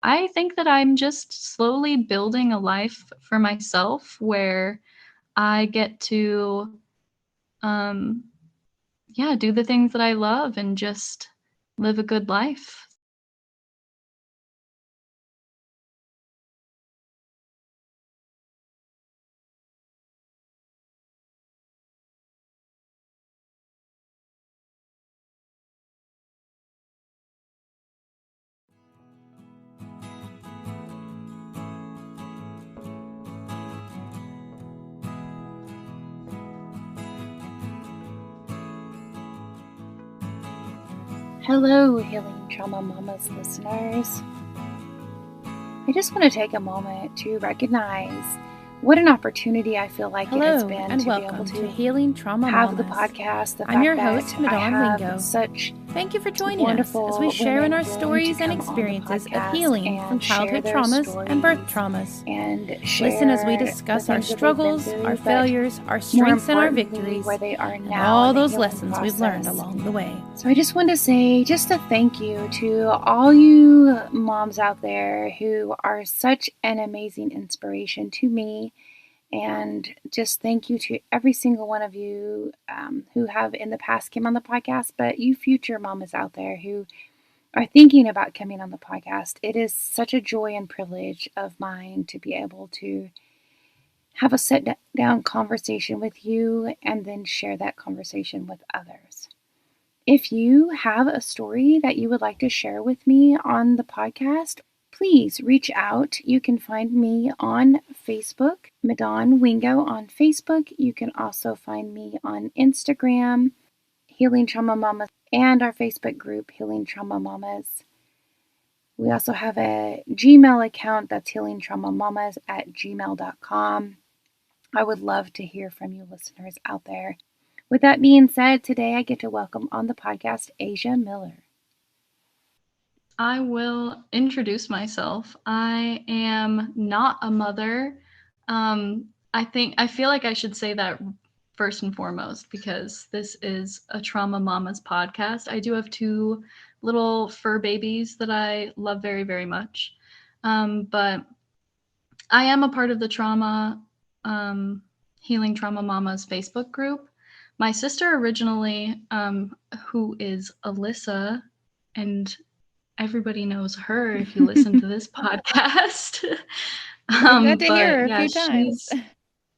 I think that I'm just slowly building a life for myself where I get to, um, yeah, do the things that I love and just live a good life. Hello, Healing Trauma Mamas listeners. I just want to take a moment to recognize what an opportunity I feel like it has Hello, been and to be able welcome to to Healing Trauma have the Mamas. podcast, the I'm fact your that host, I Madon have Wingo. such Thank you for joining us as we wonderful share in women our willing to stories and come on the experiences of podcast healing from and share childhood their traumas and birth stories traumas. and Listen as we share the discuss our things that they've been struggles, our through, but failures, our more strengths, and our importantly, victories, where they are and now in all the those healing lessons we've learned process. along the way. So I just want to say just a thank you to all you moms out there who are such an amazing inspiration to me. And just thank you to every single one of you who have in the past came on the podcast, but you future mamas out there who are thinking about coming on the podcast. It is such a joy and privilege of mine to be able to have a sit down conversation with you and then share that conversation with others. If you have a story that you would like to share with me on the podcast, please reach out. You can find me on Facebook, Madon Wingo on Facebook. You can also find me on Instagram, Healing Trauma Mamas, and our Facebook group, Healing Trauma Mamas. We also have a Gmail account that's healingtraumamamas@gmail.com. I would love to hear from you listeners out there. With that being said, today I get to welcome on the podcast Asia Miller. I will introduce myself. I am not a mother. I feel like I should say that first and foremost because this is a Trauma Mamas podcast. I do have two little fur babies that I love very, very much. But I am a part of the um, Healing Trauma Mamas Facebook group. My sister originally, who is Alyssa, and everybody knows her if you listen to this podcast. I've got to hear But her a yeah, few times.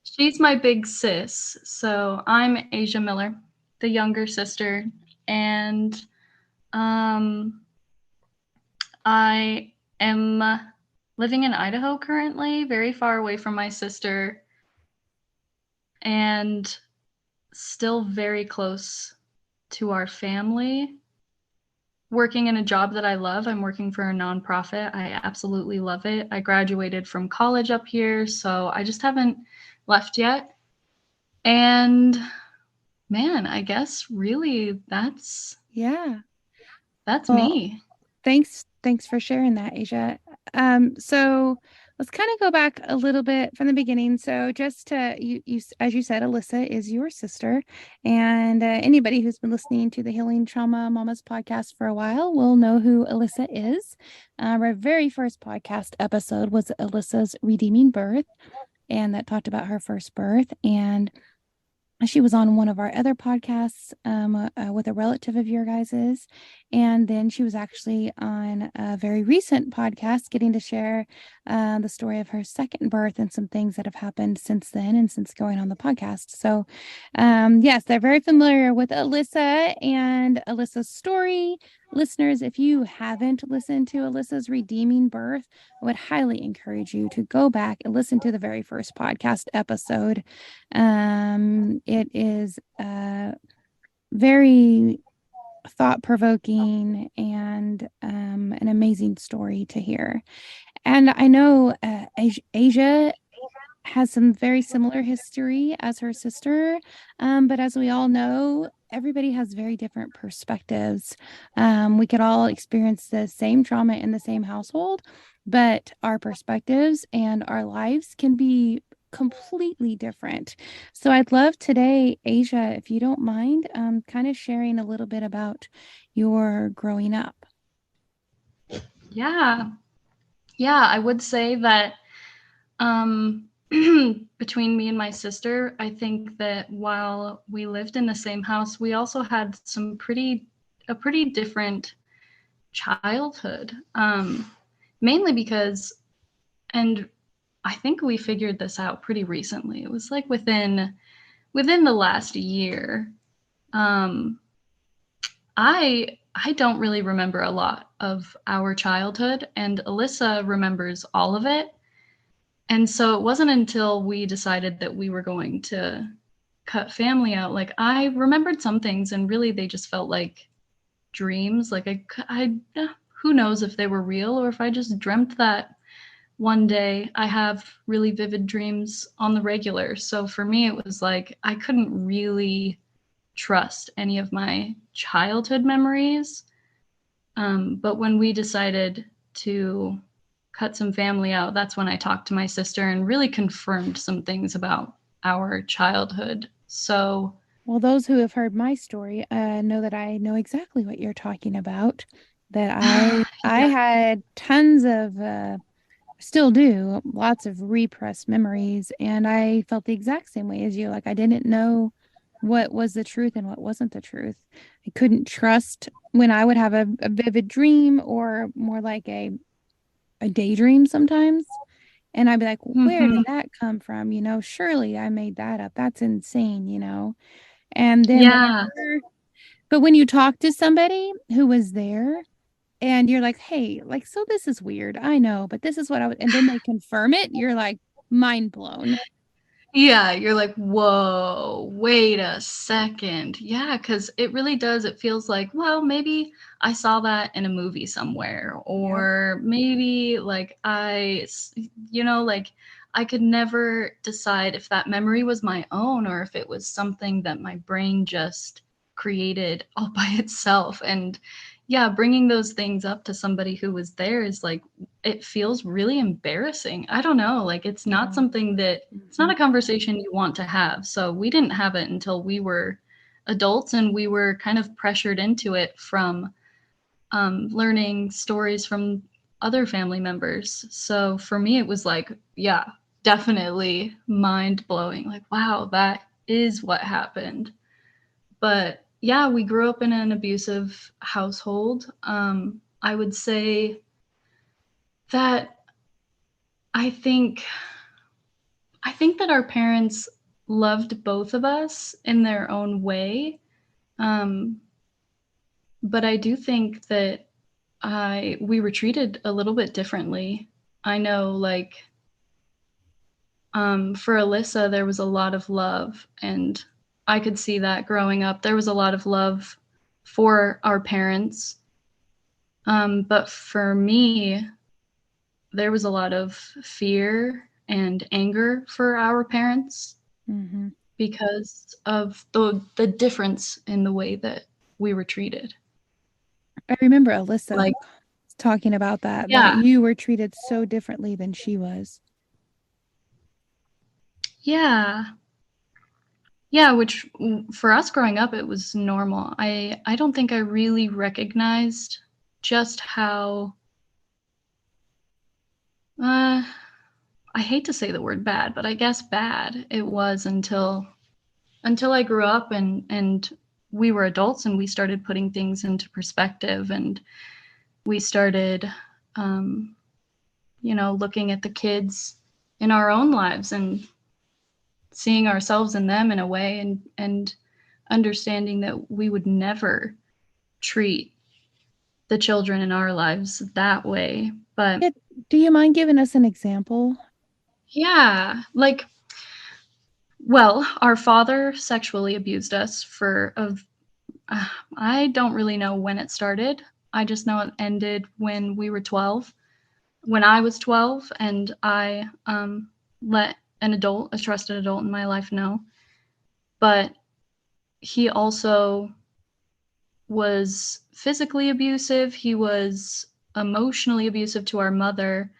she's my big sis. So I'm Asia Miller, the younger sister, and um, I am living in Idaho currently, very far away from my sister, and still very close to our family. Working in a job that I love. I'm working for a nonprofit. I absolutely love it. I graduated from college up here, so I just haven't left yet. And man, I guess really that's Yeah. Well, me. thanks for sharing that, Asia. So let's kind of go back a little bit from the beginning. So just to you as you said, Alyssa is your sister, and anybody who's been listening to the Healing Trauma Mamas podcast for a while will know who Alyssa is. Our very first podcast episode was Alyssa's Redeeming Birth, and that talked about her first birth. And she was on one of our other podcasts with a relative of your guys's. And then she was actually on a very recent podcast getting to share the story of her second birth and some things that have happened since then and since going on the podcast. So, yes, they're very familiar with Alyssa and Alyssa's story. Listeners, if you haven't listened to Alyssa's Redeeming Birth, I would highly encourage you to go back and listen to the very first podcast episode. It is very thought provoking and an amazing story to hear. And I know Asia has some very similar history as her sister. But as we all know, everybody has very different perspectives. We could all experience the same trauma in the same household, but our perspectives and our lives can be completely different. So I'd love today, Asia, if you don't mind, kind of sharing a little bit about your growing up. Yeah. Yeah, I would say that um, between me and my sister, I think that while we lived in the same house, we also had a pretty different childhood. Mainly because, and I think we figured this out pretty recently. It was like within the last year. Um, I don't really remember a lot of our childhood, and Alyssa remembers all of it. And so it wasn't until we decided that we were going to cut family out. Like I remembered some things, and really they just felt like dreams. Like who knows if they were real or if I just dreamt that one day. I have really vivid dreams on the regular. So for me, it was like I couldn't really trust any of my childhood memories. But when we decided to cut some family out, that's when I talked to my sister and really confirmed some things about our childhood. So, Well, those who have heard my story know that I know exactly what you're talking about. That I yeah. had tons of still do lots of repressed memories, and I felt the exact same way as you. Like I didn't know what was the truth and what wasn't the truth. I couldn't trust when I would have a vivid dream or more like a daydream sometimes. And I'd be like, where did Mhm. that come from? Surely I made that up. That's insane. And then Yeah. when you talk to somebody who was there and you're like, hey, like, so this is weird. I know, but this is what I would, and then they confirm it, you're like mind blown. Yeah, you're like, "Whoa, wait a second." Yeah, because it really does. It feels like, well, maybe I saw that in a movie somewhere, Yep. or maybe like like I could never decide if that memory was my own or if it was something that my brain just created all by itself. And yeah, bringing those things up to somebody who was there is like, it feels really embarrassing. I don't know, like it's not Yeah. something that it's not Mhm. a conversation you want to have. So we didn't have it until we were adults, and we were kind of pressured into it from learning stories from other family members. So for me, it was like, yeah, definitely mind blowing. Like, wow, that is what happened. But yeah, we grew up in an abusive household. I would say that I think I think that our parents loved both of us in their own way. Um, but I do think that I we were treated a little bit differently. I know, like, for Alyssa, there was a lot of love, and I could see that growing up. There was a lot of love for our parents. But for me, there was a lot of fear and anger for our parents Mhm. because of the difference in the way that we were treated. I remember Alyssa Like, talking about that yeah, you were treated so differently than she was. yeah, yeah. Which for us growing up, it was normal. I don't think I really recognized just how. Uh, I hate to say the word bad, but I guess bad it was until I grew up and we were adults and we started putting things into perspective, and we started um, looking at the kids in our own lives and seeing ourselves in them in a way, and understanding that we would never treat the children in our lives that way. But Yeah, do you mind giving us an example? yeah, like, well, our father sexually abused us for of I don't really know when it started. I just know it ended when we were 12. When I was 12 and I let a trusted adult in my life know. But he also was physically abusive. He was emotionally abusive to our mother.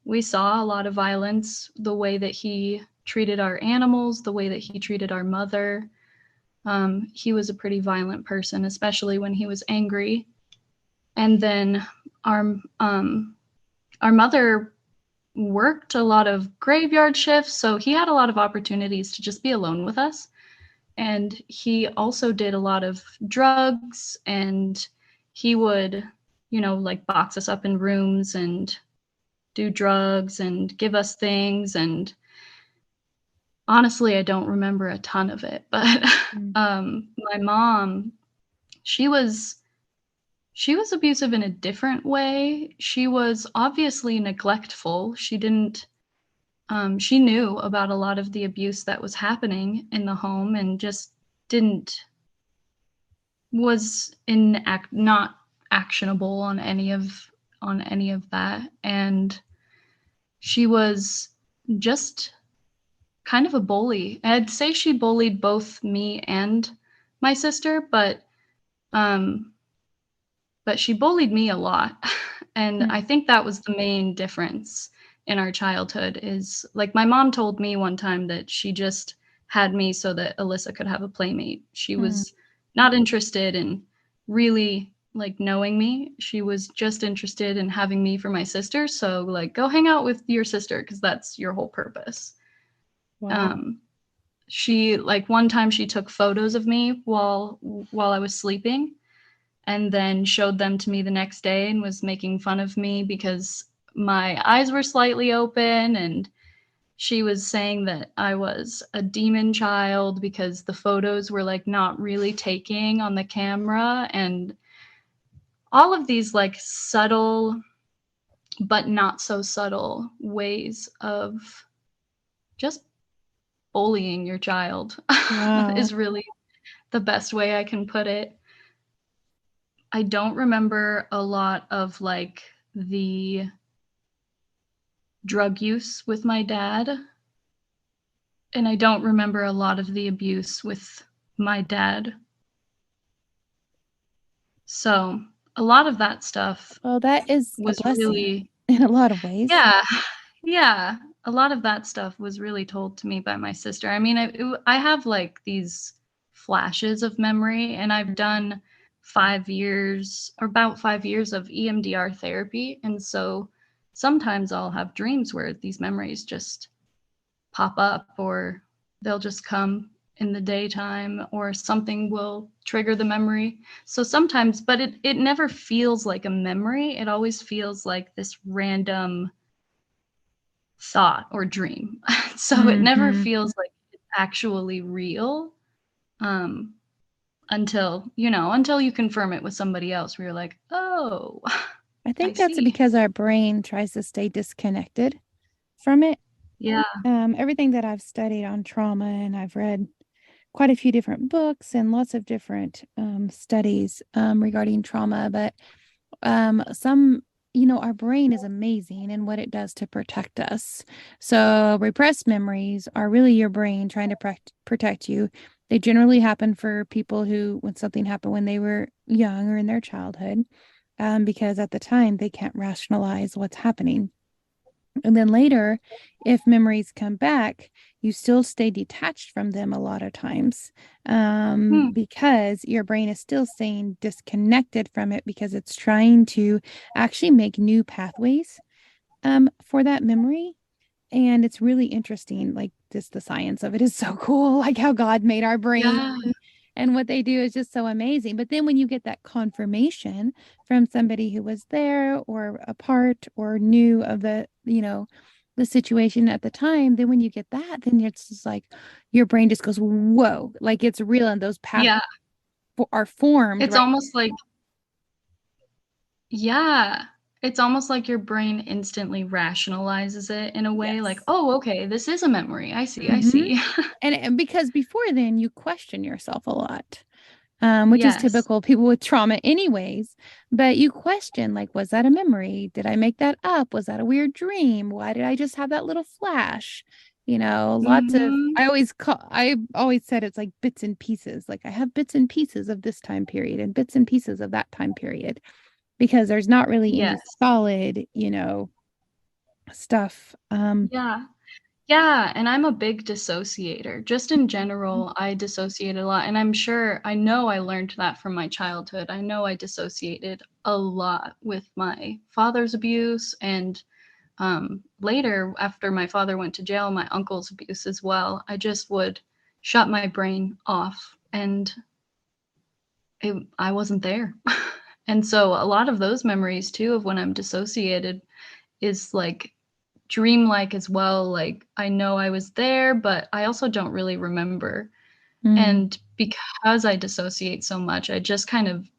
We saw a lot of violence, the way that he treated our animals, the way that he treated our mother. He was a pretty violent person, especially when he was angry. And then our our mother worked a lot of graveyard shifts, so he had a lot of opportunities to just be alone with us. And he also did a lot of drugs, and he would, like box us up in rooms and do drugs and give us things. And honestly, I don't remember a ton of it, but my mom, she was abusive in a different way. She was obviously neglectful. She knew about a lot of the abuse that was happening in the home and just didn't was not actionable on any of that. And she was just kind of a bully. I'd say she bullied both me and my sister, but she bullied me a lot. And I think that was the main difference in our childhood. Is like, my mom told me one time that she just had me so that Alyssa could have a playmate. She was not interested in really like knowing me. She was just interested in having me for my sister. So like, go hang out with your sister because that's your whole purpose. Wow. She, like, one time she took photos of me while I was sleeping and then showed them to me the next day and was making fun of me because my eyes were slightly open, and she was saying that I was a demon child because the photos were like not really taking on the camera, and all of these like subtle but not so subtle ways of just bullying your child. Wow. Is really the best way I can put it. I don't remember a lot of like the drug use with my dad, and I don't remember a lot of the abuse with my dad. So a lot of that stuff Well, that is a was blessing really, in a lot of ways. yeah, a lot of that stuff was really told to me by my sister. I mean, I have like these flashes of memory, and I've done 5 years or about 5 years of EMDR therapy. And so sometimes I'll have dreams where these memories just pop up, or they'll just come in the daytime, or something will trigger the memory. So sometimes, but it never feels like a memory. It always feels like this random thought or dream. So it never feels like it's actually real, um, until you confirm it with somebody else where you're like, oh, I I think that's see. because our brain tries to stay disconnected from it. Yeah. Everything that I've studied on trauma, and I've read quite a few different books and lots of different studies regarding trauma, but some, our brain is amazing in what it does to protect us. So repressed memories are really your brain trying to protect you. They generally happen for people who, when something happened when they were young or in their childhood, because at the time they can't rationalize what's happening. And then later, if memories come back, you still stay detached from them a lot of times, because your brain is still staying disconnected from it because it's trying to actually make new pathways for that memory. And it's really interesting. Like, just the science of it is so cool, like how God made our brain. Yeah. And what they do is just so amazing. But then when you get that confirmation from somebody who was there or a part or knew of the situation at the time, then when you get that, then it's just like your brain just goes, whoa, like it's real. And those paths Yeah. are formed, It's right? almost like, yeah. It's almost like your brain instantly rationalizes it in a way like, Yes. oh, okay, this is a memory. I see. I Mm-hmm. see. And because before then you question yourself a lot, which is Yes. typical people with trauma anyways. But you question, like, was that a memory? Did I make that up? Was that a weird dream? Why did I just have that little flash? Lots of, Mhm. I always said it's like bits and pieces. Like, I have bits and pieces of this time period and bits and pieces of that time period, because there's not really any Yes. solid, stuff. Yeah. Yeah, and I'm a big dissociator. Just in general, I dissociate a lot, and I know I learned that from my childhood. I know I dissociated a lot with my father's abuse, and later, after my father went to jail, my uncle's abuse as well. I just would shut my brain off, and I wasn't there. And so a lot of those memories too of when I'm dissociated is like dreamlike as well. Like I know I was there, but I also don't really remember. Mm, And because I dissociate so much, I just kind of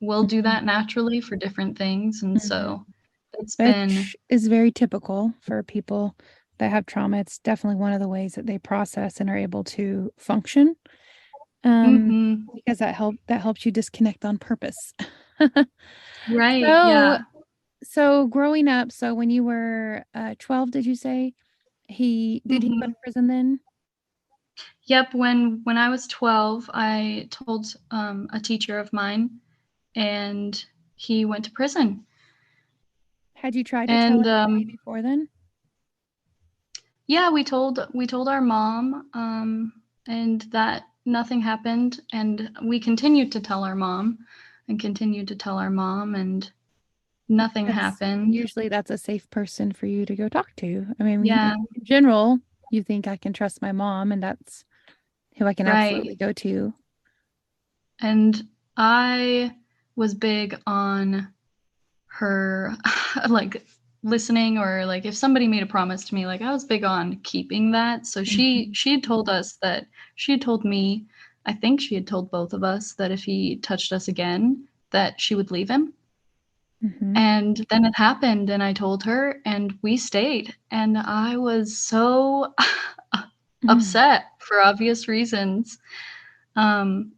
will do mhm, that naturally for different things. And mhm. so it's been, Which is very typical for people that have trauma. It's definitely one of the ways that they process and are able to function. Um, mhm, because that helps you disconnect on purpose. right. So Yeah. so growing up, so when you were 12, did you say he go to Mhm. prison then? Yep. When I was 12, I told a teacher of mine, and he went to prison. Had you tried to tell And anybody before then? yeah, we told our mom, and that nothing happened, and we continued to tell our mom, and continued to tell our mom, and nothing Because happened. usually that's a safe person for you to go talk to. I mean, Yeah, in general, you think I can trust my mom, and that's who I can right. absolutely go to. And I was big on her like listening, or like if somebody made a promise to me, like I was big on keeping that. So Mhm, she had told us that she had told me, I think she had told both of us that if he touched us again, that she would leave him. mhm, And then it happened, and I told her, and we stayed. And I was so mhm, upset for obvious reasons. Um,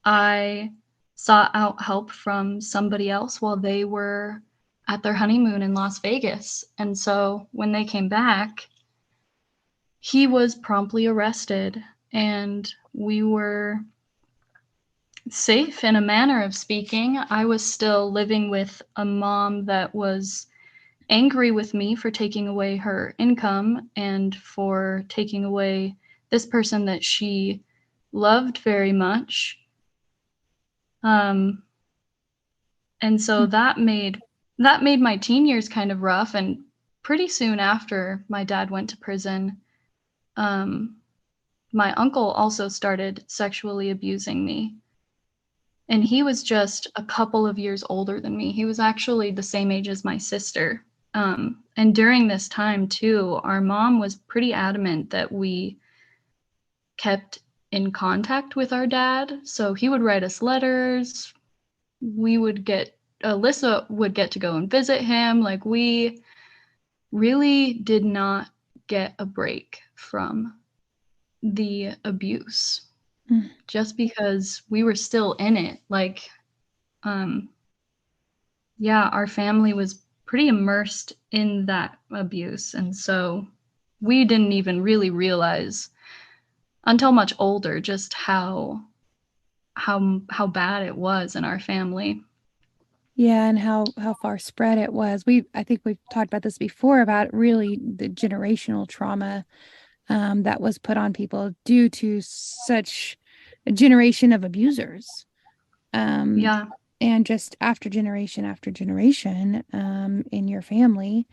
I sought out help from somebody else while they were at their honeymoon in Las Vegas. And so when they came back, he was promptly arrested, and we were safe in a manner of speaking. I was still living with a mom that was angry with me for taking away her income and for taking away this person that she loved very much. Um, and so mhm. that made my teen years kind of rough. And pretty soon after my dad went to prison, um, my uncle also started sexually abusing me. And he was just a couple of years older than me. He was actually the same age as my sister. And during this time, too, our mom was pretty adamant that we kept in contact with our dad. So he would write us letters. We would get, Alyssa would get to go and visit him. Like, we really did not get a break from the abuse Mm. just because we were still in it. Like, um, yeah, our family was pretty immersed in that abuse. And so we didn't even really realize until much older just how bad it was in our family. Yeah, and how far spread it was. I think we've talked about this before about really the generational trauma that was put on people due to such a generation of abusers. Um, Yeah. and just after generation in your family.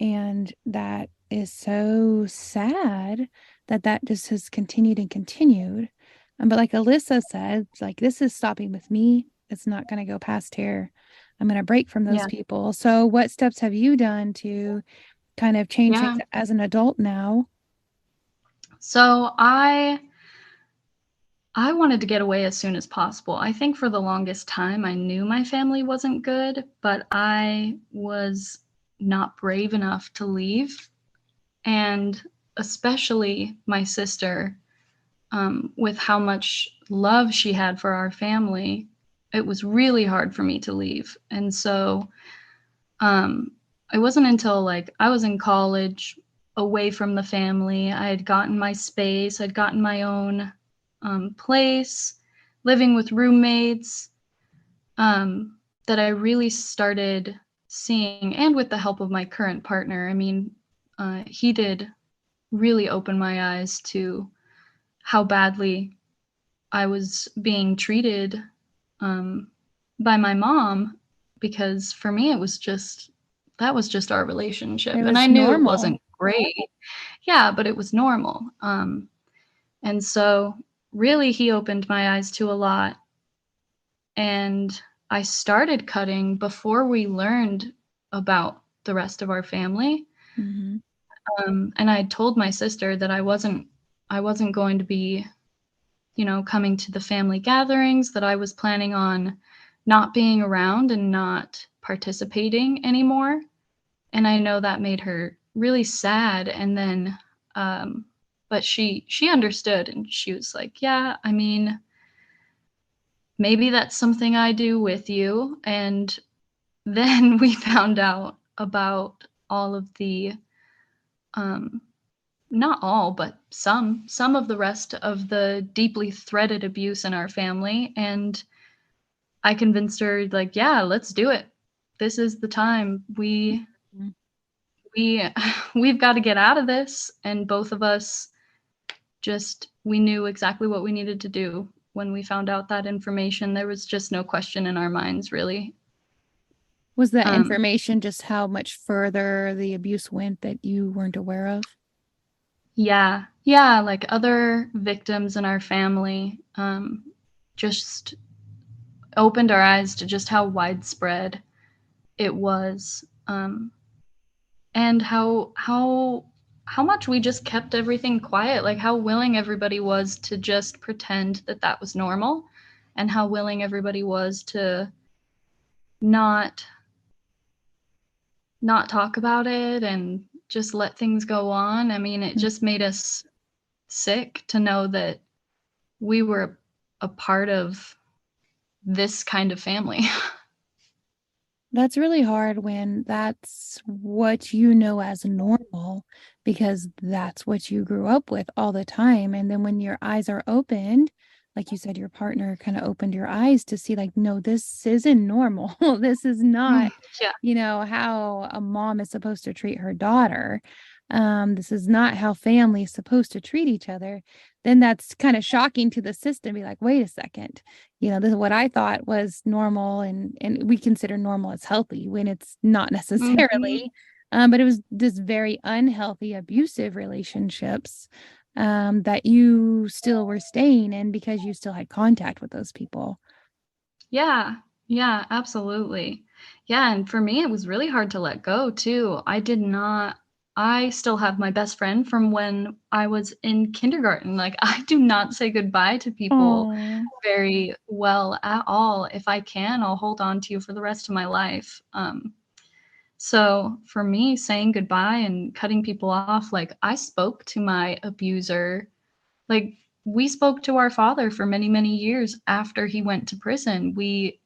And that is so sad that that just has continued and continued. But like Alyssa said, like this is stopping with me. It's not going to go past here. I'm going to break from those Yeah. people. So, what steps have you done to kind of change things Yeah. as an adult now? So I wanted to get away as soon as possible. I think for the longest time I knew my family wasn't good, but I was not brave enough to leave. And especially my sister, with how much love she had for our family, it was really hard for me to leave. And so um, it wasn't until like I was in college, away from the family, I had gotten my space, I'd gotten my own place, living with roommates, that I really started seeing, and with the help of my current partner. I mean, he did really open my eyes to how badly I was being treated by my mom, because for me that was just our relationship, It and I was knew it normal. wasn't great. Yeah, but it was normal. And so really he opened my eyes to a lot, and I started cutting before we learned about the rest of our family. Mm-hmm. And I had told my sister that I wasn't going to be, coming to the family gatherings, that I was planning on not being around and not participating anymore. And I know that made her really sad. And then, but she understood, and she was like, yeah, I mean, maybe that's something I do with you. And then we found out about all of the, um, not all, but some of the rest of the deeply threaded abuse in our family. And I convinced her, like, yeah, let's do it. This is the time. We we've got to get out of this. And both of us we knew exactly what we needed to do when we found out that information. There was just no question in our minds, really. Was that Um, information just how much further the abuse went that you weren't aware of? yeah, yeah, like other victims in our family, just opened our eyes to just how widespread it was, and how much we just kept everything quiet, like how willing everybody was to just pretend that that was normal, and how willing everybody was to not not talk about it and just let things go on. I mean, it just made us sick to know that we were a part of this kind of family. That's really hard when that's what you know as normal, because that's what you grew up with all the time. And then when your eyes are opened, like you said, your partner kind of opened your eyes to see, like, no, this isn't normal. This is not, Yeah. how a mom is supposed to treat her daughter. This is not how family is supposed to treat each other. Then that's kind of shocking to the system. Be like, wait a second, this is what I thought was normal, and we consider normal as healthy when it's not Mhm. necessarily. But it was this very unhealthy, abusive relationships that you still were staying in because you still had contact with those people. Yeah. Yeah, absolutely. Yeah, and for me, it was really hard to let go too. I still have my best friend from when I was in kindergarten. Like, I do not say goodbye to people Oh, very well at all. If I can, I'll hold on to you for the rest of my life. So for me, saying goodbye and cutting people off, like, I spoke to my abuser. Like, we spoke to our father for many, many years after he went to prison. We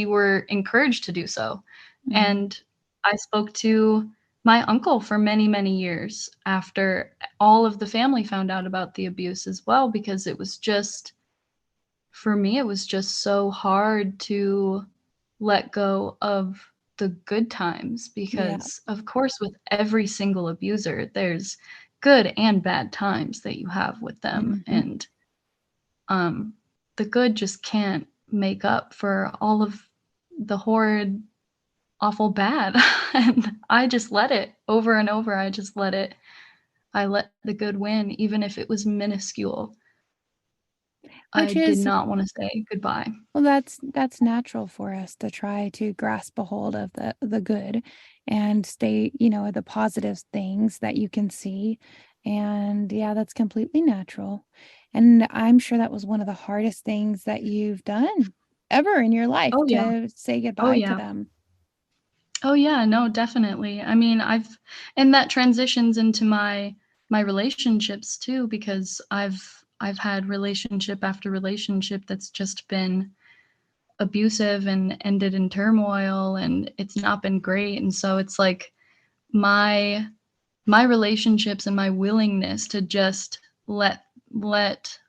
were encouraged to do so. mm, And I spoke to my uncle for many, many years after all of the family found out about the abuse as well, because it was just, for me, it was just so hard to let go of the good times, yeah. because of course with every single abuser there's good and bad times that you have with them, Mhm. and um the good just can't make up for all of the horrid, awful bad. And I just let it over and over. I let the good win, even if it was minuscule. I Which did is, not want to say goodbye. well, that's natural for us to try to grasp a hold of the good and stay, the positive things that you can see. And yeah, that's completely natural. And I'm sure that was one of the hardest things that you've done ever in your life, Oh yeah. to say Oh goodbye to yeah. them. Oh yeah, no, definitely. I mean, and that transitions into my relationships too, because I've had relationship after relationship that's just been abusive and ended in turmoil, and it's not been great. And so it's like my my relationships and my willingness to just let let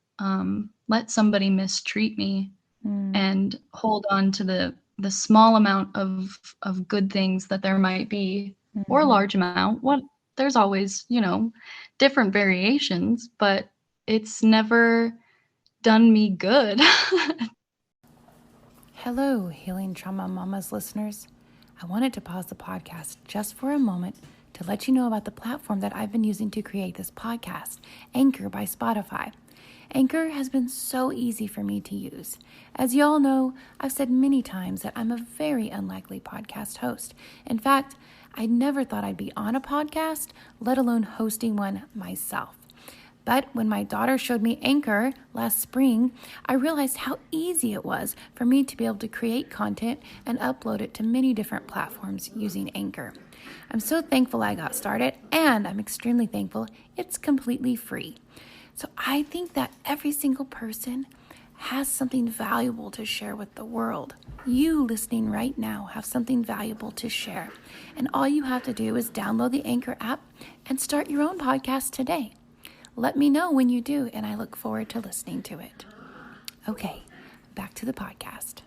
somebody mistreat me Mm, and hold on to the small amount of good things that there might be, or a mhm. large amount, what there's always, different variations, but it's never done me good. Hello, Healing Trauma Mamas listeners. I wanted to pause the podcast just for a moment to let you know about the platform that I've been using to create this podcast, Anchor by Spotify. Anchor has been so easy for me to use. As you all know, I've said many times that I'm a very unlikely podcast host. In fact, I never thought I'd be on a podcast, let alone hosting one myself. But when my daughter showed me Anchor last spring, I realized how easy it was for me to be able to create content and upload it to many different platforms using Anchor. I'm so thankful I got started, and I'm extremely thankful it's completely free. So I think that every single person has something valuable to share with the world. You listening right now have something valuable to share. And all you have to do is download the Anchor app and start your own podcast today. Let me know when you do, and I look forward to listening to it. Okay, back to the podcast.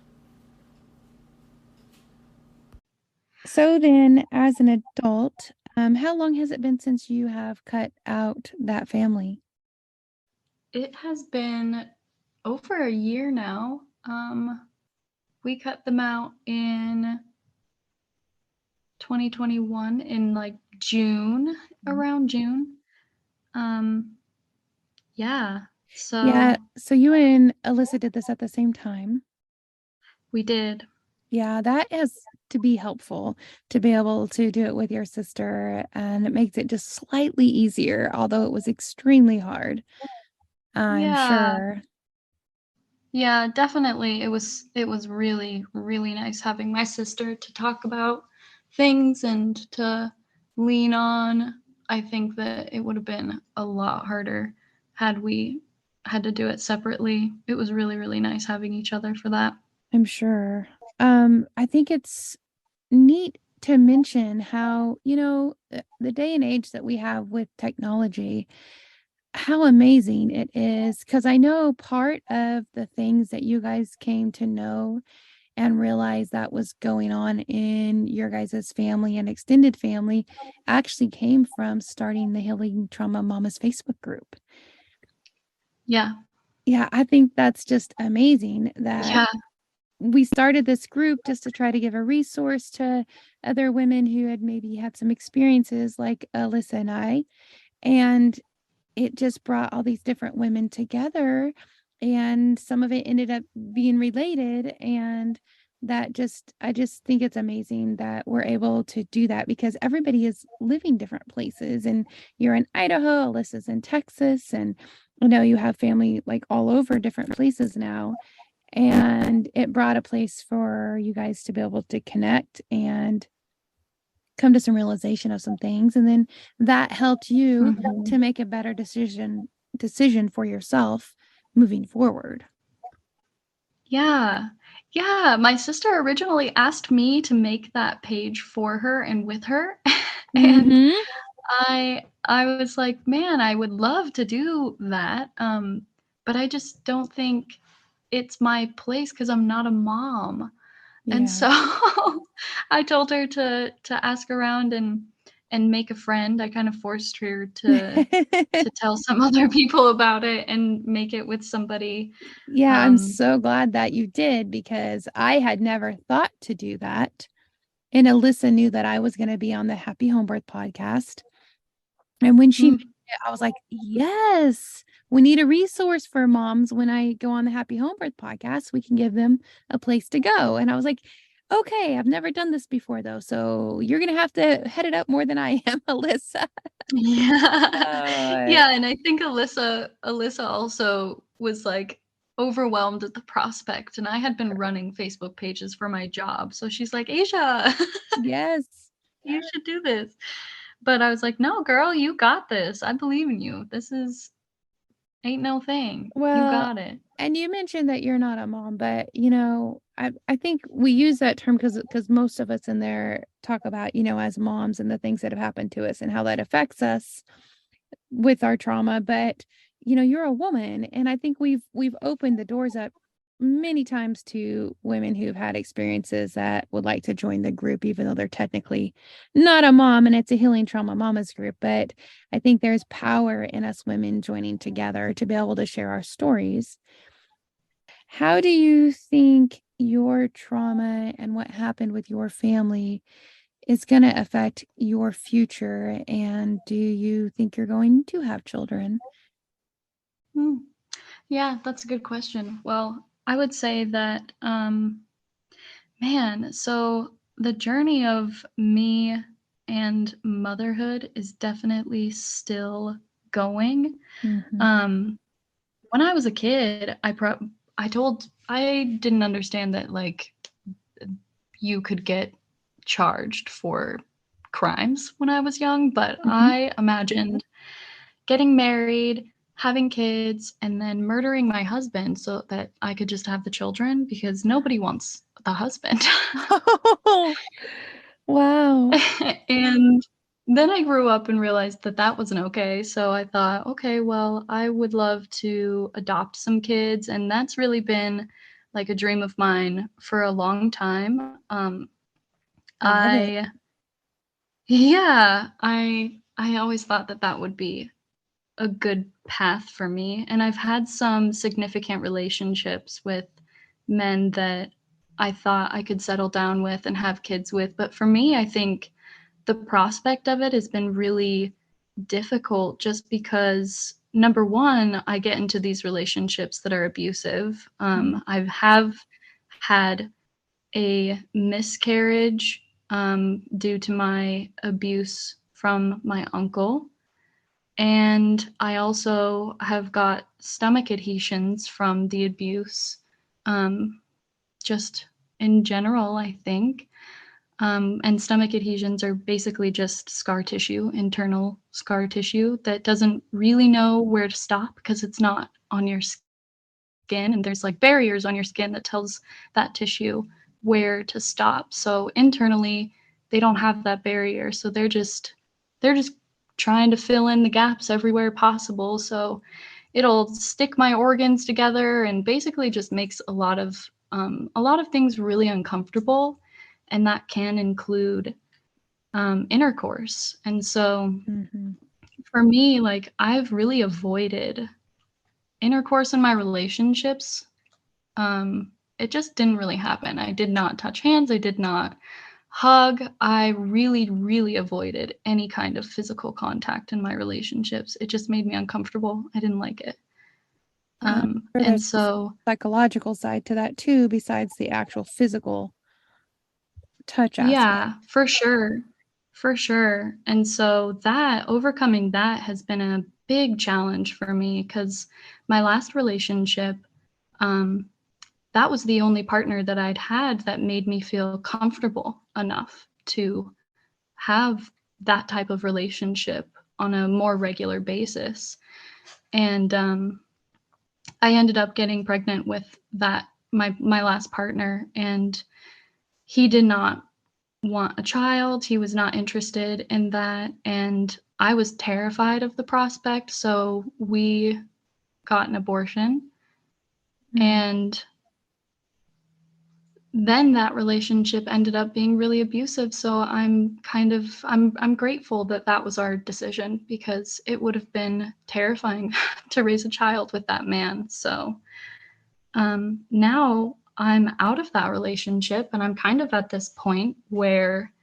So then, as an adult, how long has it been since you have cut out that family? It has been over a year now. We cut them out in 2021 in like June, around June. Yeah. Yeah, so you and Alyssa did this at the same time. We did. Yeah, that has to be helpful to be able to do it with your sister, and it makes it just slightly easier, although it was extremely hard. I'm sure. Yeah, definitely. It was really, really nice having my sister to talk about things and to lean on. I think that it would have been a lot harder had we had to do it separately. It was really, really nice having each other for that. I'm sure. I think it's neat to mention how, the day and age that we have with technology, how amazing it is. Because I know part of the things that you guys came to know and realize that was going on in your guys' family and extended family actually came from starting the Healing Trauma Mamas Facebook group. Yeah. Yeah, I think that's just amazing that we started this group just to try to give a resource to other women who had maybe had some experiences like Alyssa and I. And it just brought all these different women together, and some of it ended up being related. And I just think it's amazing that we're able to do that, because everybody is living different places, and you're in Idaho, Alyssa's in Texas, and you have family like all over different places now. And it brought a place for you guys to be able to connect and come to some realization of some things. And then that helped you to make a better decision for yourself moving forward. Yeah. Yeah. My sister originally asked me to make that page for her and with her. And I was like, man, I would love to do that. But I just don't think it's my place because I'm not a mom. Yeah. And so I told her to ask around and make a friend. I kind of forced her to tell some other people about it and make it with somebody. Yeah, I'm so glad that you did, because I had never thought to do that. And Alyssa knew that I was going to be on the Happy Home Birth podcast. And when she made it, I was like, yes, we need a resource for moms. When I go on the Happy Home Birth podcast, we can give them a place to go. And I was like, okay, I've never done this before though. So you're going to have to head it up more than I am, Alyssa. Yeah. Yeah. And I think Alyssa also was like overwhelmed at the prospect. And I had been running Facebook pages for my job. So she's like, Asia, yes, you should do this. But I was like, no, girl, you got this. I believe in you. This ain't no thing. Well, you got it. And you mentioned that you're not a mom, but I think we use that term because most of us in there talk about, as moms and the things that have happened to us and how that affects us with our trauma. But you're a woman, and I think we've opened the doors up many times to women who've had experiences that would like to join the group, even though they're technically not a mom and it's a Healing Trauma Mamas group. But I think there's power in us women joining together to be able to share our stories. How do you think your trauma and what happened with your family is going to affect your future? And do you think you're going to have children? Hmm. Yeah, that's a good question. Well, I would say that, man, so the journey of me and motherhood is definitely still going. Mm-hmm. When I was a kid, I didn't understand that like you could get charged for crimes when I was young, but I imagined getting married, having kids, and then murdering my husband so that I could just have the children because nobody wants the husband. Oh, wow. And then I grew up and realized that that wasn't okay. So I thought, okay, well, I would love to adopt some kids. And that's really been like a dream of mine for a long time. I love it. I, yeah, I always thought that that would be a good path for me. And I've had some significant relationships with men that I thought I could settle down with and have kids with. But for me, I think the prospect of it has been really difficult just because number one, I get into these relationships that are abusive. I have had a miscarriage due to my abuse from my uncle. And I also have got stomach adhesions from the abuse, just in general, I think. And stomach adhesions are basically just scar tissue, internal scar tissue that doesn't really know where to stop because it's not on your skin. And there's like barriers on your skin that tells that tissue where to stop. So internally, they don't have that barrier. So they're just trying to fill in the gaps everywhere possible. So it'll stick my organs together and basically just makes a lot of things really uncomfortable, and that can include intercourse. And so for me, like I've really avoided intercourse in my relationships. It just didn't really happen. I did not touch hands. I did not hug. I really, really avoided any kind of physical contact in my relationships. It just made me uncomfortable. I didn't like it. Sure, And there's a so, psychological side to that too, besides the actual physical touch aspect. yeah, for sure. For sure. And so that overcoming that has been a big challenge for me because my last relationship, um, that was the only partner that I'd had that made me feel comfortable enough to have that type of relationship on a more regular basis. And I ended up getting pregnant with that my last partner, and he did not want a child. He was not interested in that, and I was terrified of the prospect, so we got an abortion. And then that relationship ended up being really abusive, so I'm grateful that that was our decision because it would have been terrifying to raise a child with that man. So now I'm out of that relationship, and I'm kind of at this point where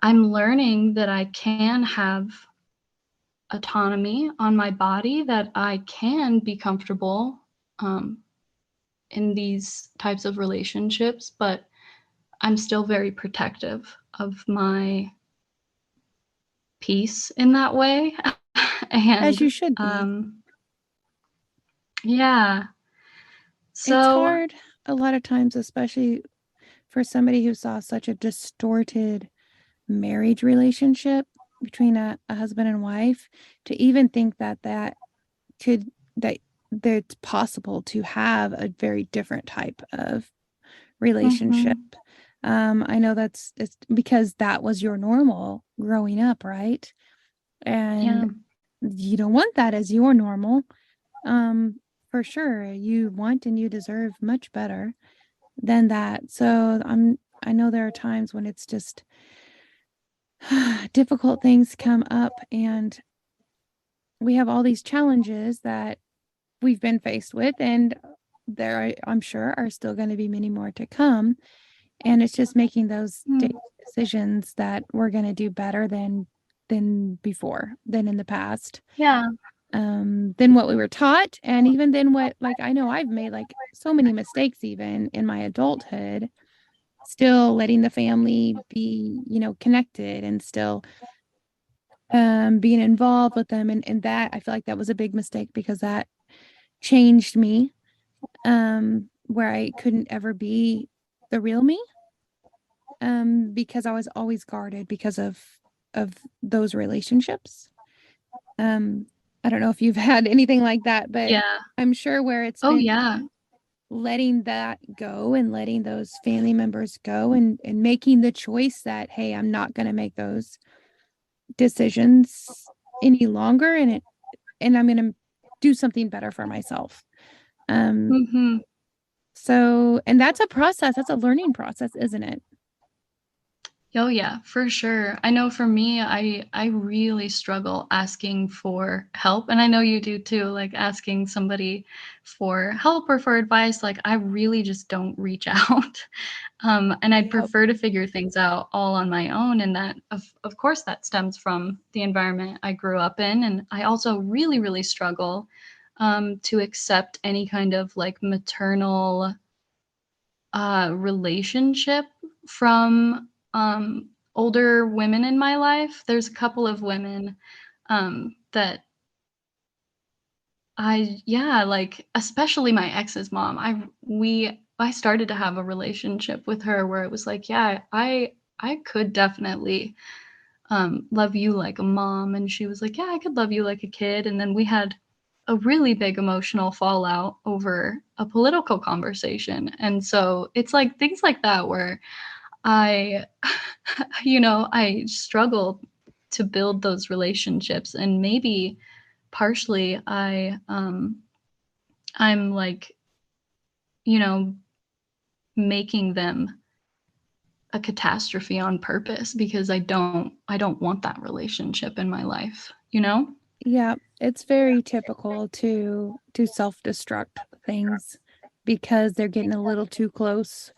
I'm learning that I can have autonomy on my body, that I can be comfortable in these types of relationships, but I'm still very protective of my peace in that way. As you And should be. yeah. It's So hard a lot of times, especially for somebody who saw such a distorted marriage relationship between a husband and wife, to even think that could that it's possible to have a very different type of relationship. I know it's because that was your normal growing up, right? yeah. And you don't want that as your normal. for sure. You want and you deserve much better than that. So I know there are times when it's just difficult things come up, and we have all these challenges that we've been faced with, and I'm sure are still going to be many more to come. And it's just making those Mm. daily decisions that we're going to do better than before, than in the past, Yeah. than what we were taught, and even than what, like, I know I've made like so many mistakes even in my adulthood, still letting the family be, connected, and still being involved with them, and that I feel like that was a big mistake, because that changed me, where I couldn't ever be the real me, because I was always guarded because of those relationships. I don't know if you've had anything like that, but Yeah. I'm sure where it's Oh, been yeah. letting that go, and letting those family members go, and making the choice that, hey, I'm not going to make those decisions any longer, and I'm going to do something better for myself. Hmm. So, and that's a process, that's a learning process, isn't it? Oh yeah, for sure. I know for me, I really struggle asking for help, and I know you do too, like asking somebody for help or for advice. Like I really just don't reach out. And I'd Yep. prefer to figure things out all on my own. And that of course that stems from the environment I grew up in. And I also really, really struggle to accept any kind of like maternal relationship from older women in my life. There's a couple of women that yeah, like especially my ex's mom. I started to have a relationship with her where it was like, yeah, I could definitely love you like a mom, and she was like, yeah, I could love you like a kid, and then we had a really big emotional fallout over a political conversation. And so it's like things like that where I I struggle to build those relationships, and maybe partially I'm like, you know, making them a catastrophe on purpose because I don't want that relationship in my life, you know? Yeah, it's very typical to self-destruct things because they're getting a little too close,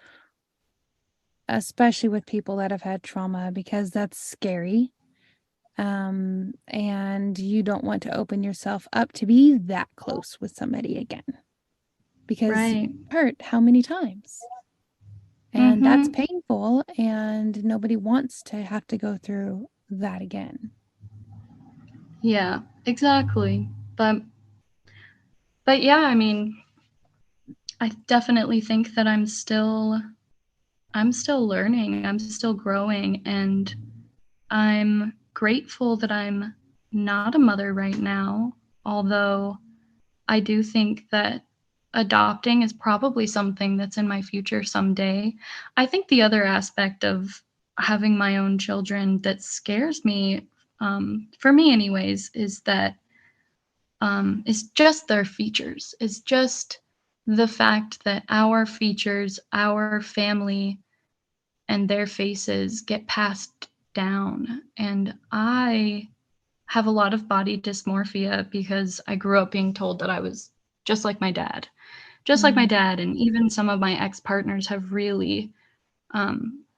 especially with people that have had trauma, because that's scary. And you don't want to open yourself up to be that close with somebody again, because Right. you've hurt how many times? And that's Mhm. painful, and nobody wants to have to go through that again. Yeah, exactly. But yeah, I mean, I definitely think that I'm still learning. I'm still growing, and I'm grateful that I'm not a mother right now, although I do think that adopting is probably something that's in my future someday. I think the other aspect of having my own children that scares me, for me anyways, is just their features. Is just the fact that our features, our family, and their faces get passed down. And I have a lot of body dysmorphia because I grew up being told that I was just like my dad. Just like my Mm. dad, and even some of my ex-partners have really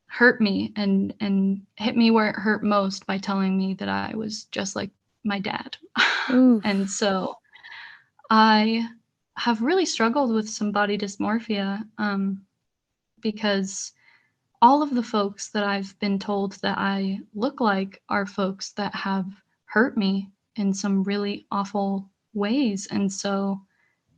hurt me and hit me where it hurt most by telling me that I was just like my dad. And Oof. so I have really struggled with some body dysmorphia because all of the folks that I've been told that I look like are folks that have hurt me in some really awful ways. And so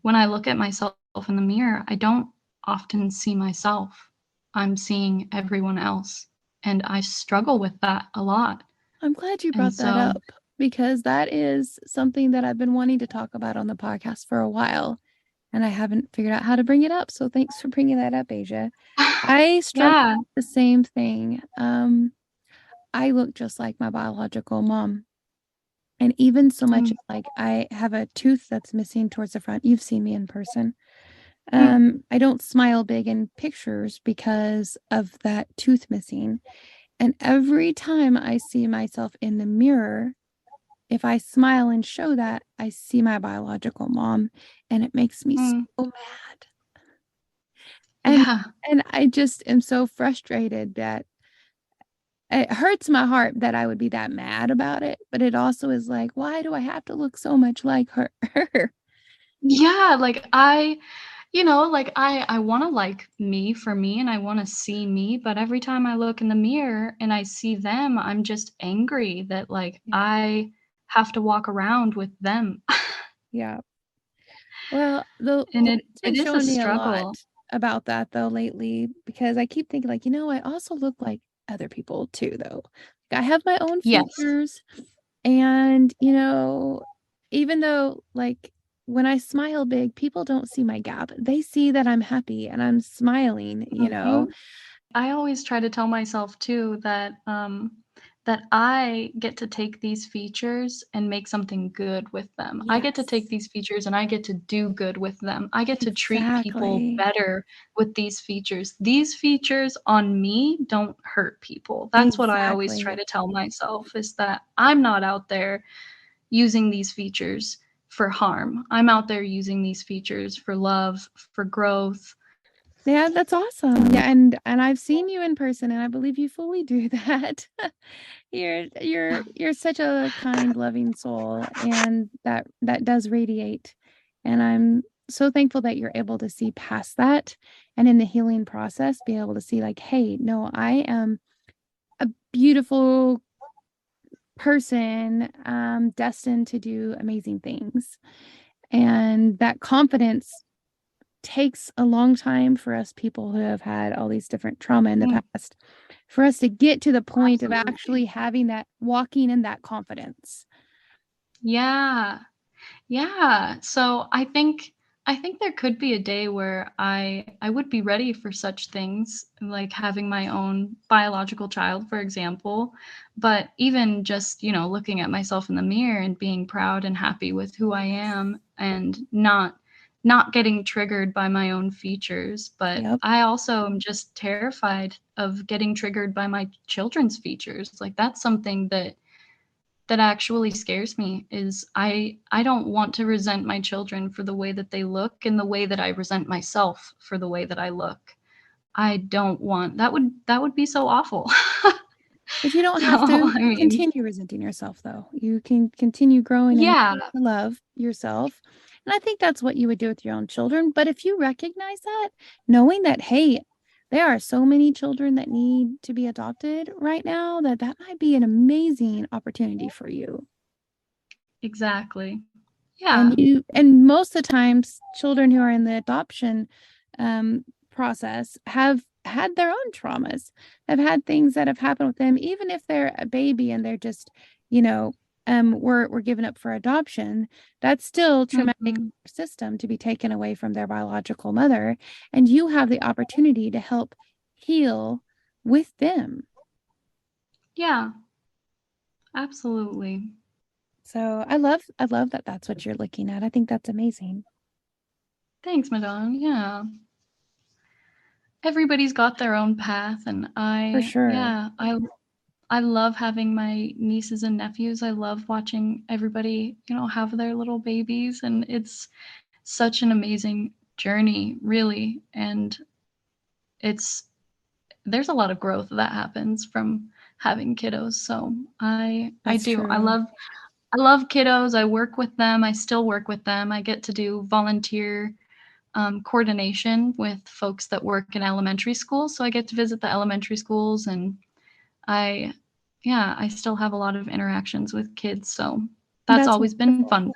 when I look at myself in the mirror, I don't often see myself. I'm seeing everyone else. And I struggle with that a lot. I'm glad you And brought that so, up, because that is something that I've been wanting to talk about on the podcast for a while, and I haven't figured out how to bring it up. So thanks for bringing that up, Asia. I struggle yeah, with the same thing. I look just like my biological mom. And even so much Mm. like I have a tooth that's missing towards the front. You've seen me in person. Mm. I don't smile big in pictures because of that tooth missing. And every time I see myself in the mirror, if I smile and show that, I see my biological mom, and it makes me so Mm. mad. And Yeah. and I just am so frustrated that it hurts my heart that I would be that mad about it, but it also is like, why do I have to look so much like her? Yeah, like like I want to like me for me and I want to see me, but every time I look in the mirror and I see them, I'm just angry that like Yeah. I have to walk around with them. Yeah. Well, the And Lord's it been is a showing me a lot struggle. about that though lately because I keep thinking like, I also look like other people too though. Like, I have my own Yes. features and, even though like when I smile big, people don't see my gap. They see that I'm happy and I'm smiling. Mhm. I always try to tell myself too that I get to take these features and make something good with them. I get to take Yes, these features and I get to do good with them. I get to treat people exactly. better with these features. These features on me don't hurt people. That's what I always try Exactly. to tell myself is that I'm not out there using these features for harm. I'm out there using these features for love, for growth. Yeah, that's awesome. Yeah, and I've seen you in person and I believe you fully do that. You're such a kind, loving soul and that does radiate. And I'm so thankful that you're able to see past that and in the healing process be able to see like, hey, no, I am a beautiful person destined to do amazing things. And that confidence takes a long time for us people who have had all these different trauma in the Mm, past for us to get to the point of absolutely. actually having that walking in that confidence. Yeah. Yeah. So I think there could be a day where I would be ready for such things, like having my own biological child, for example. But even just, looking at myself in the mirror and being proud and happy with who I am and not getting triggered by my own features. But Yep. I also am just terrified of getting triggered by my children's features. Like that's something that actually scares me is I don't want to resent my children for the way that they look and the way that I resent myself for the way that I look. I don't want that would be so awful. But you don't So, have to I mean, continue resenting yourself, though. You can continue growing and yeah, love yourself. And I think that's what you would do with your own children. But if you recognize that, knowing that, hey, there are so many children that need to be adopted right now, that might be an amazing opportunity for you. exactly. And Yeah. most of the times, children who are in the adoption process have had their own traumas, have had things that have happened with them, even if they're a baby and they're just, you know, were given up for adoption. That's still traumatic Mhm. system to be taken away from their biological mother, and you have the opportunity to help heal with them. Yeah, absolutely. So I love that that's what you're looking at. I think that's amazing. Thanks, Madonna. Yeah. Everybody's got their own path and For sure. I love having my nieces and nephews. I love watching everybody, have their little babies, and it's such an amazing journey, really. And it's there's a lot of growth that happens from having kiddos. So I That's do. I true. love I love kiddos. I work with them. I still work with them. I get to do volunteer coordination with folks that work in elementary schools. So I get to visit the elementary schools and I yeah, I still have a lot of interactions with kids, so that's That's always been wonderful. fun.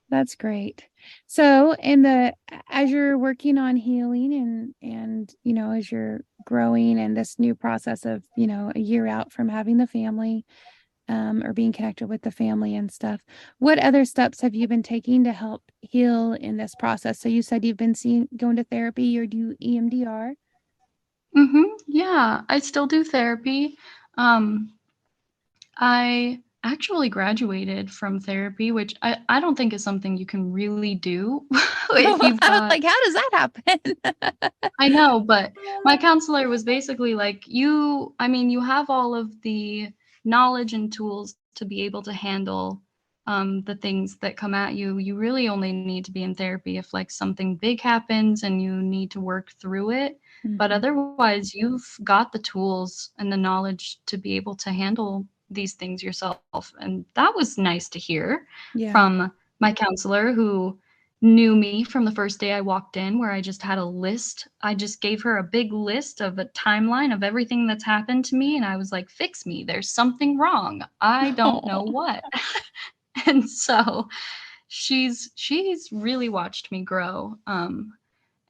That's great. So, as you're working on healing and as you're growing and this new process of a year out from having the family or being connected with the family and stuff, what other steps have you been taking to help heal in this process? So you said you've been going to therapy or do EMDR. Yeah, I still do therapy. Um, I actually graduated from therapy, which I don't think is something you can really do if I you've was got. like, how does that happen? I know, but my counselor was basically like, you have all of the knowledge and tools to be able to handle the things that come at you. You really only need to be in therapy if like something big happens and you need to work through it. But Mhm. otherwise, you've got the tools and the knowledge to be able to handle these things yourself. And that was nice to hear Yeah. from my counselor, who knew me from the first day I walked in, where I just had a list. I just gave her a big list of a timeline of everything that's happened to me. And I was like, fix me. There's something wrong. I don't know Oh, what. And so she's really watched me grow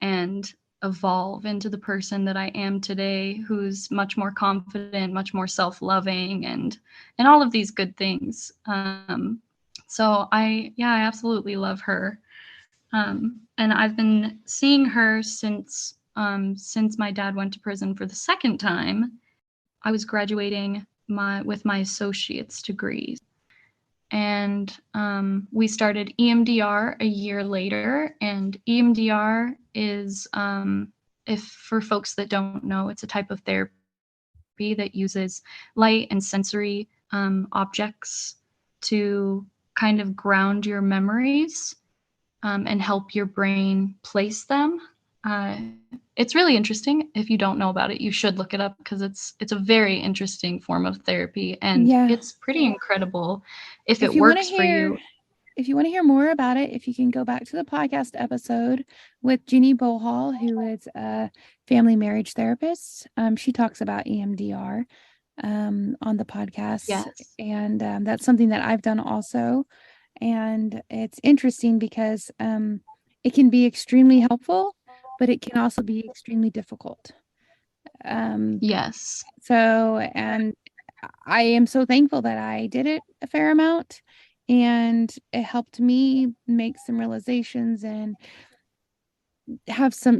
and evolve into the person that I am today, who's much more confident, much more self-loving, and all of these good things. So I absolutely love her. And I've been seeing her since my dad went to prison for the second time. I was graduating with my associate's degree, and we started EMDR a year later. And EMDR is, if for folks that don't know, it's a type of therapy that uses light and sensory objects to kind of ground your memories and help your brain place them. Uh, it's really interesting. If you don't know about it, you should look it up, because it's a very interesting form of therapy, and yeah. it's pretty incredible if If it you want to works for hear you. if you want to hear more about it, if you can go back to the podcast episode with Jeannie Bohall, who is a family marriage therapist. She talks about EMDR on the podcast, Yes. and that's something that I've done also. And it's interesting because it can be extremely helpful, but it can also be extremely difficult. Um, Yes. and I am so thankful that I did it a fair amount, and it helped me make some realizations and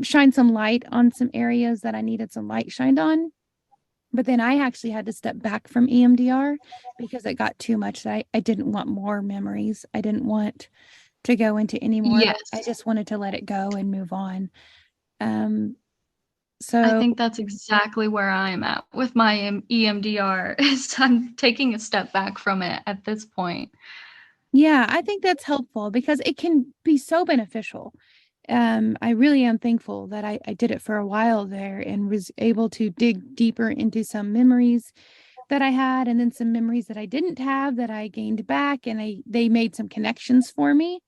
shine some light on some areas that I needed some light shined on. But then I actually had to step back from EMDR because it got too much. I didn't want more memories. I didn't want to go into any more. I Yes. just wanted to let it go and move on. I So think that's exactly where I'm at with my EMDR. Is I'm taking a step back from it at this point. yeah, I think that's helpful because it can be so beneficial. I really am thankful that I did it for a while there and was able to dig deeper into some memories that I had, and then some memories that I didn't have that I gained back, and they made some connections for me,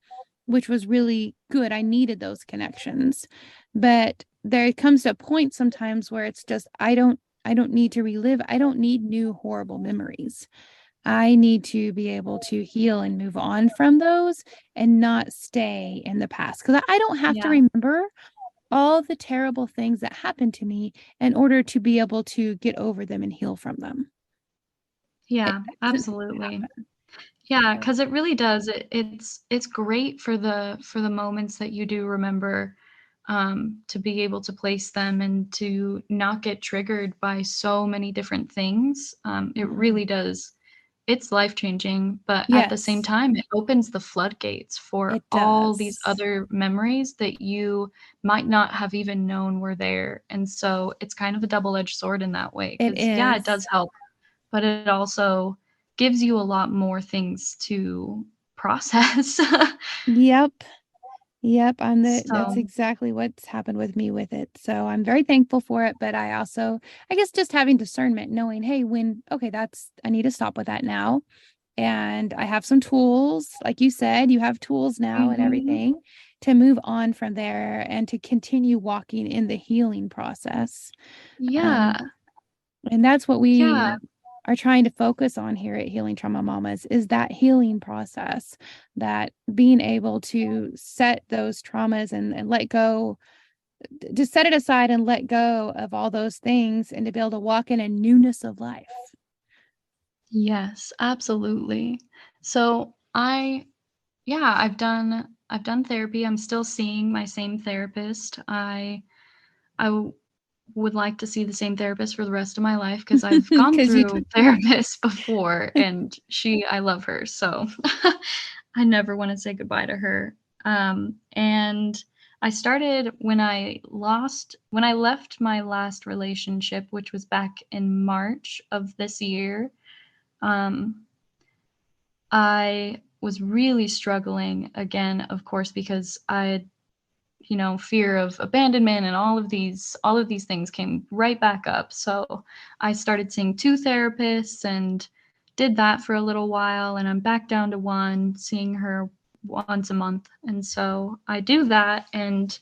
which was really good. I needed those connections. But there comes to a point sometimes where it's just I don't need to relive. I don't need new horrible memories. I need to be able to heal and move on from those and not stay in the past, because I don't have to Yeah. remember all the terrible things that happened to me in order to be able to get over them and heal from them. It Yeah, doesn't have to absolutely. happen. Yeah, So, because it really does. It's great for the moments that you do remember, to be able to place them and to not get triggered by so many different things. It mhm. really does. It's life changing, but at the same Yes, time, it opens the floodgates for it all these does. other memories that you might not have even known were there. And so it's kind of a double-edged sword in that way. It Because yeah, it is. does help, but it also gives you a lot more things to process. Yep. Yep, that's So, exactly what's happened with me with it. So I'm very thankful for it, but I also I guess just having discernment, knowing, hey, when okay, that's I need to stop with that now. And I have some tools, like you said, you have tools now and mhm. everything to move on from there and to continue walking in the healing process. Yeah, Um, and that's what yeah, we are trying to focus on here at Healing Trauma Mamas is that healing process, that being able to set those traumas and let go, to set it aside and let go of all those things and to be able to walk in a newness of life. yes, absolutely. So yeah, I've done therapy. I'm still seeing my same therapist. I would like to see the same therapist for the rest of my life because I've gone 'Cause you through took therapists before, and I love her, so I never want to say goodbye to her. And I started when I left my last relationship, which was back in March of this year. Um, I was really struggling again, of course, because I had, fear of abandonment and all of these things came right back up. So I started seeing two therapists and did that for a little while, and I'm back down to one, seeing her once a month. And so I do that, and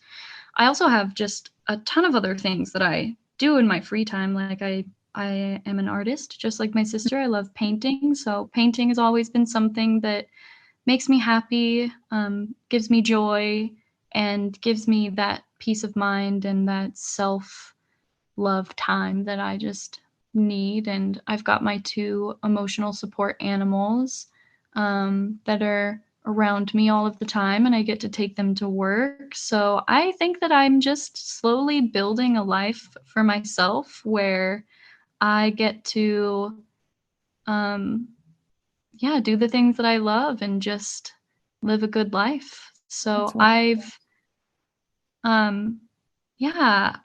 I also have just a ton of other things that I do in my free time. Like I am an artist, just like my sister. I love painting, so painting has always been something that makes me happy, gives me joy, and gives me that peace of mind and that self-love time that I just need. And I've got my two emotional support animals that are around me all of the time, and I get to take them to work. So I think that I'm just slowly building a life for myself where I get to um, yeah, do the things that I love and just live a good life. That's So what I've, yeah,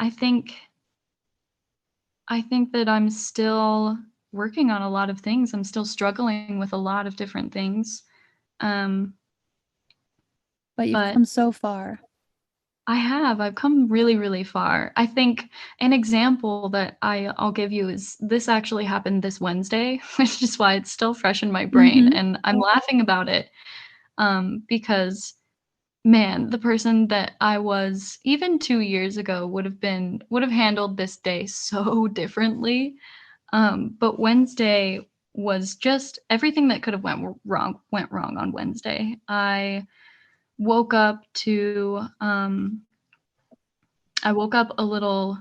I think that I'm still working on a lot of things. I'm still struggling with a lot of different things. Um, but you've but come so far. I've come really, really far. I think an example that I'll give you is this actually happened this Wednesday, which is why it's still fresh in my brain. Mhm. And I'm laughing about it because man, the person that I was even 2 years ago would have handled this day so differently. But Wednesday was just everything that could have went wrong on Wednesday. Woke up to I woke up a little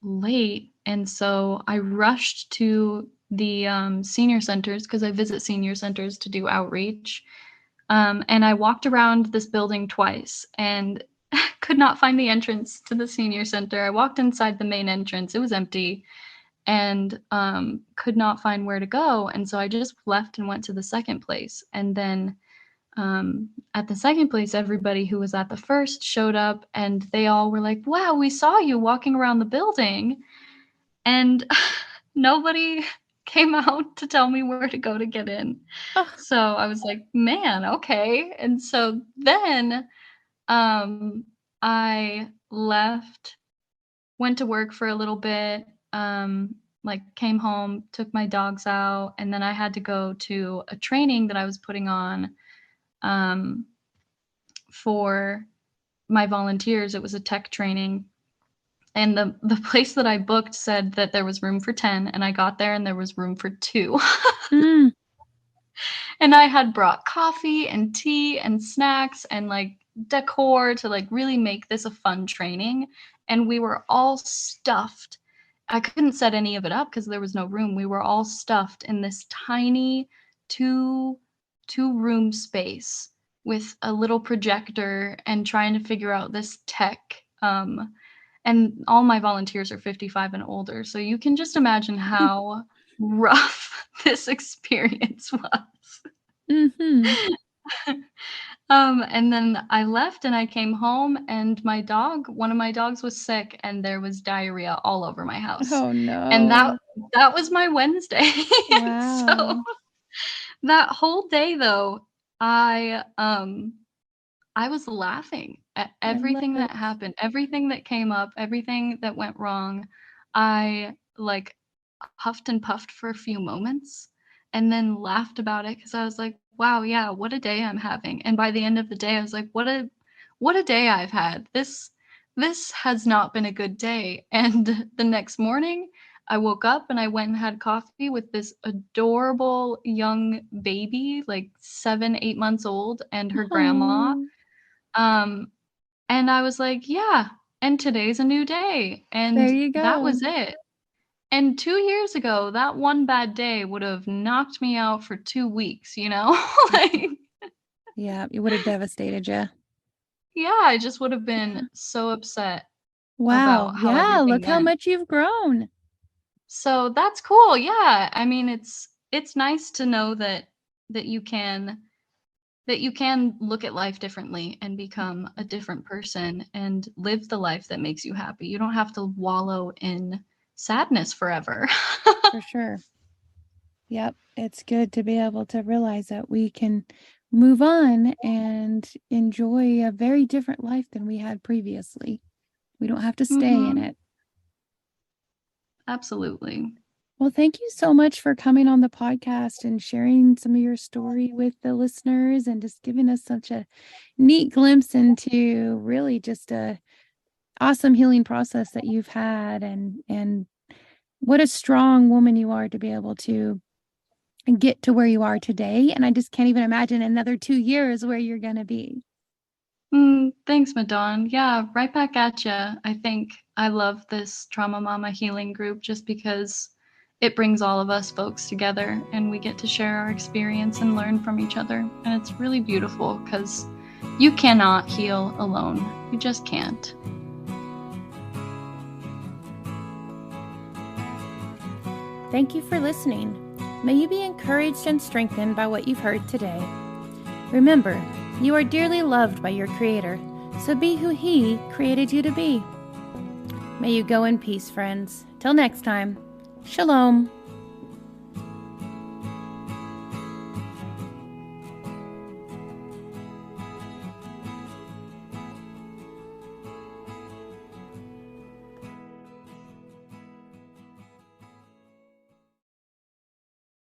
late, and so I rushed to the senior centers because I visit senior centers to do outreach. And I walked around this building twice and could not find the entrance to the senior center. I walked inside the main entrance, it was empty, and could not find where to go. And so I just left and went to the second place. And then at the second place, everybody who was at the first showed up, and they all were like, "Wow, we saw you walking around the building." And nobody came out to tell me where to go to get in. Oh, So I was like, "Man, okay." And so then um, I left, went to work for a little bit, like came home, took my dogs out, and then I had to go to a training that I was putting on um, for my volunteers. It was a tech training. And the place that I booked said that there was room for 10, and I got there and there was room for 2. mm, And I had brought coffee and tea and snacks and like decor to like really make this a fun training. And we were all stuffed. I couldn't set any of it up because there was no room. We were all stuffed in this tiny two two room space with a little projector and trying to figure out this tech. And all my volunteers are 55 and older. So you can just imagine how rough this experience was. mhm. And then I left and I came home, and one of my dogs was sick, and there was diarrhea all over my house. Oh, And no. that was my Wednesday. And so Wow. that whole day though, I was laughing at I love everything it. that happened, everything that came up, everything that went wrong. I like huffed and puffed for a few moments and then laughed about it because I was like, wow, yeah, what a day I'm having. And by the end of the day, I was like, what a day I've had. This has not been a good day. And the next morning, I woke up and I went and had coffee with this adorable young baby, like 7, 8 months old, and her grandma. Oh, Um, and I was like, yeah, and today's a new day. there And you that go. was it. And 2 years ago, that one bad day would have knocked me out for 2 weeks, you know? Like, Yeah, it would have devastated you. yeah, I just would have been so upset. Wow. about how Yeah. everything Look how went. much you've grown. So that's cool. Yeah. I mean, it's nice to know that you can that you can look at life differently and become a different person and live the life that makes you happy. You don't have to wallow in sadness forever. For sure. Yep. It's good to be able to realize that we can move on and enjoy a very different life than we had previously. We don't have to stay in Mhm. it. Absolutely. Well, thank you so much for coming on the podcast and sharing some of your story with the listeners and just giving us such a neat glimpse into really just a awesome healing process that you've had, and what a strong woman you are to be able to get to where you are today. And I just can't even imagine another 2 years where you're going to be. Thanks, Madon. Yeah, right back at ya. I think I love this Trauma Mama healing group just because it brings all of us folks together and we get to share our experience and learn from each other. And it's really beautiful because you cannot heal alone. You just can't. Thank you for listening. May you be encouraged and strengthened by what you've heard today. Remember, you are dearly loved by your Creator, so be who He created you to be. May you go in peace, friends. Till next time, Shalom.